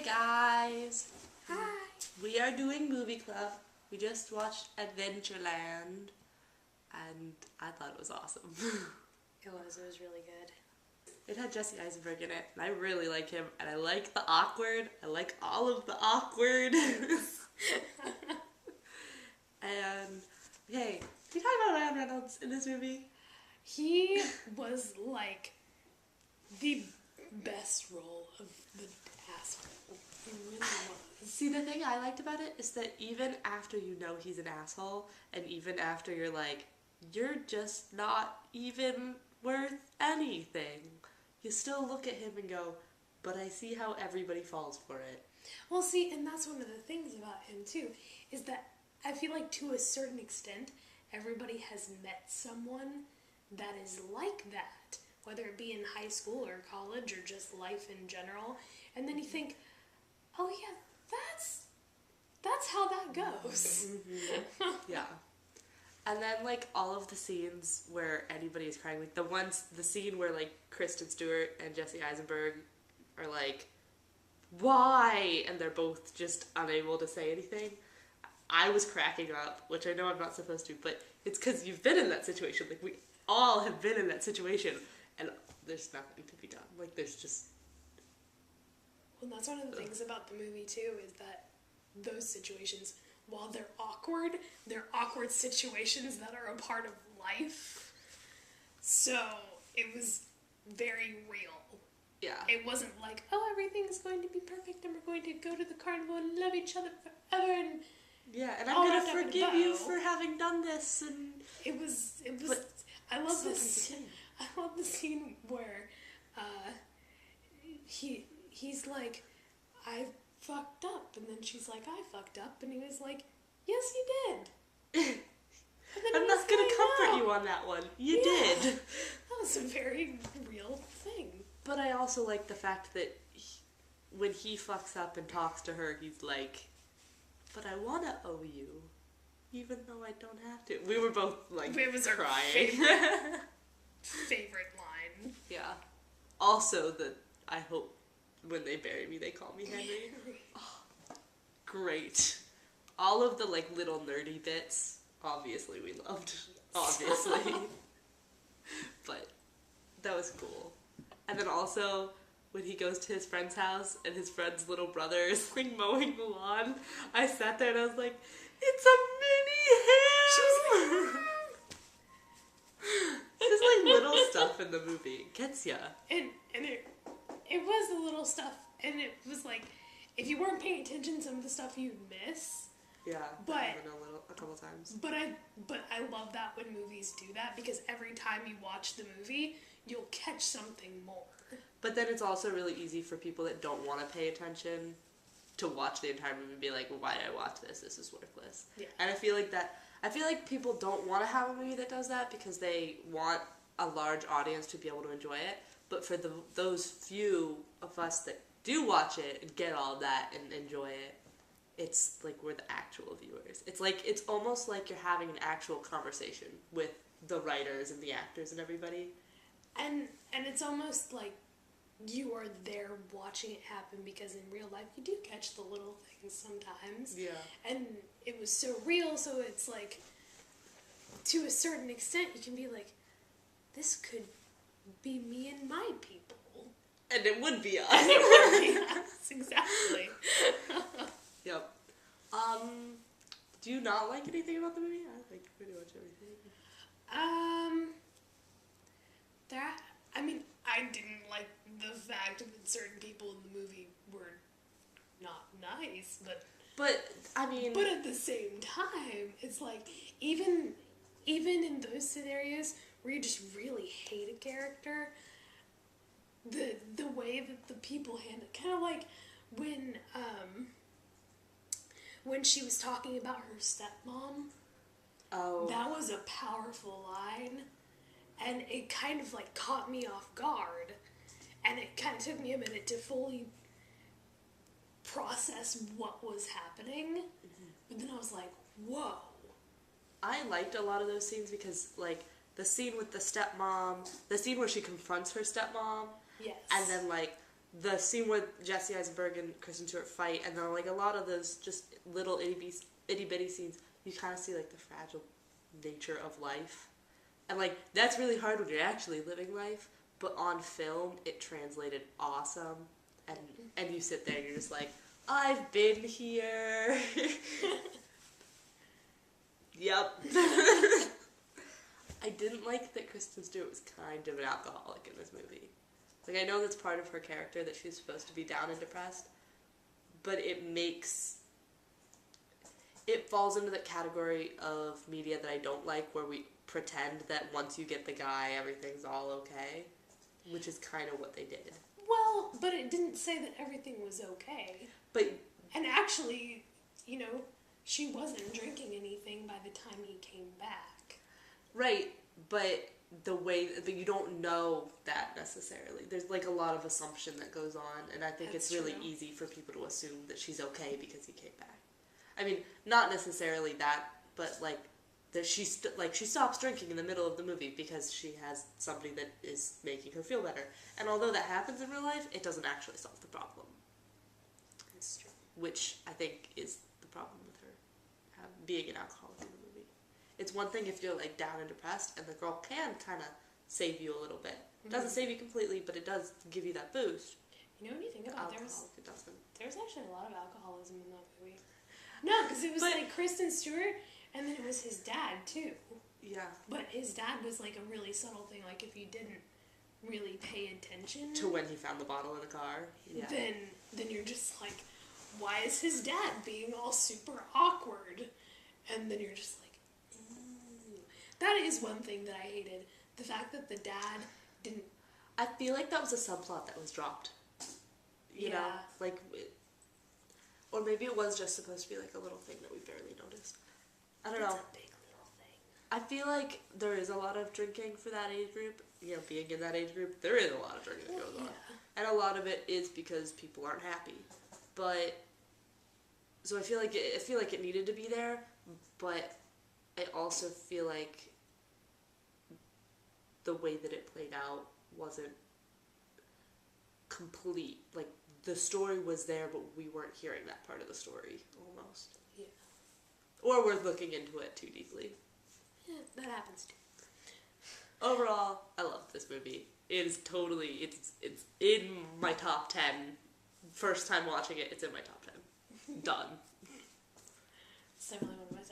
guys! Hi! We are doing movie club. We just watched Adventureland and I thought it was awesome. It was really good. It had Jesse Eisenberg in it and I really like him and I like the awkward. I like all of the awkward. And, okay, can you talk about Ryan Reynolds in this movie? He was like the best role of the asshole. He really was. See, the thing I liked about it is that even after you know he's an asshole, and even after you're like, you're just not even worth anything, you still look at him and go, but I see how everybody falls for it. Well, see, and that's one of the things about him too, is that I feel like to a certain extent, everybody has met someone that is like that, whether it be in high school or college or just life in general, and then you think, oh yeah, that's how that goes. Mm-hmm. Yeah. And then, like, all of the scenes where anybody is crying, like, the scene where, like, Kristen Stewart and Jesse Eisenberg are like, why? And they're both just unable to say anything. I was cracking up, which I know I'm not supposed to, but it's because you've been in that situation. Like, we all have been in that situation, and there's nothing to be done. Like, there's just... Well, that's one of the things about the movie, too, is that those situations, while they're awkward situations that are a part of life. So, it was very real. Yeah. It wasn't like, oh, everything's going to be perfect and we're going to go to the carnival and love each other forever and... Yeah, and I'm going to forgive you for having done this, and... It was, I love this, I love the scene where, he's like, I fucked up, and then she's like, I fucked up, and he was like, yes, you did. I'm not going to comfort you on that one. You did. That was a very real thing. But I also like the fact that when he fucks up and talks to her, he's like, but I want to owe you, even though I don't have to. We were both, like, it was crying. Our favorite line. Yeah. Also, I hope when they bury me, they call me Henry. Oh, great. All of the, like, little nerdy bits, obviously we loved. Obviously. But that was cool. And then also, when he goes to his friend's house and his friend's little brother is, like, mowing the lawn, I sat there and I was like, it's a mini him! Just, like, little stuff in the movie. It gets ya. And it was the little stuff, and it was like, if you weren't paying attention, some of the stuff you'd miss. Yeah, but happened a couple times. But I love that when movies do that, because every time you watch the movie, you'll catch something more. But then it's also really easy for people that don't want to pay attention to watch the entire movie and be like, well, why did I watch this? This is worthless. Yeah. And I feel like people don't want to have a movie that does that because they want a large audience to be able to enjoy it. But for those few of us that do watch it and get all that and enjoy it, it's like we're the actual viewers. It's almost like you're having an actual conversation with the writers and the actors and everybody. And it's almost like you are there watching it happen, because in real life you do catch the little things sometimes. Yeah. And it was so real, so it's like, to a certain extent, you can be like, this could be me and my people. And it would be us. And it would be us, exactly. Yep. Do you not like anything about the movie? I like pretty much everything. I didn't like the fact that certain people in the movie were not nice, but at the same time, it's like, even in those scenarios where you just really hate a character, the way that the people handle, kind of like when she was talking about her stepmom. Oh. That was a powerful line, and it kind of, like, caught me off guard, and it kind of took me a minute to fully process what was happening, but then I was like, whoa. I liked a lot of those scenes because, like, the scene with the stepmom, the scene where she confronts her stepmom, yes, and then, like, the scene where Jesse Eisenberg and Kristen Stewart fight, and then like a lot of those just little itty bitty scenes, you kind of see like the fragile nature of life, and like that's really hard when you're actually living life. But on film, it translated awesome, and you sit there and you're just like, I've been here. Yep. I didn't like that Kristen Stewart was kind of an alcoholic in this movie. Like, I know that's part of her character, that she's supposed to be down and depressed, but it falls into the category of media that I don't like, where we pretend that once you get the guy, everything's all okay, which is kind of what they did. Well, but it didn't say that everything was okay. And actually, you know, she wasn't drinking anything by the time he came back. Right, but but you don't know that necessarily. There's like a lot of assumption that goes on, and I think it's really easy for people to assume that she's okay because he came back. I mean, not necessarily that, but like that she stops drinking in the middle of the movie because she has somebody that is making her feel better. And although that happens in real life, it doesn't actually solve the problem. It's true. Which I think is the problem with her being an alcoholic in the movie. It's one thing if you're like down and depressed, and the girl can kind of save you a little bit. It doesn't save you completely, but it does give you that boost. You know, when you think about it, there was actually a lot of alcoholism in that movie. No, because it was like Kristen Stewart, and then it was his dad too. Yeah. But his dad was like a really subtle thing. Like if you didn't really pay attention to when he found the bottle in the car, then you're just like, why is his dad being all super awkward? And then you're just like, ooh. That is one thing that I hated. The fact that the dad didn't... I feel like that was a subplot that was dropped. You know? Like, or maybe it was just supposed to be like a little thing that we barely noticed. I don't know. It's a big little thing. I feel like there is a lot of drinking for that age group. You know, being in that age group, there is a lot of drinking that goes on. And a lot of it is because people aren't happy. But... So I feel like it needed to be there, but I also feel like the way that it played out wasn't complete. Like, the story was there, but we weren't hearing that part of the story, almost. Yeah. Or we're looking into it too deeply. Yeah, that happens too. Overall, I love this movie. It is totally, it's in my top 10. First time watching it, it's in my top 10. Done. It's definitely one of my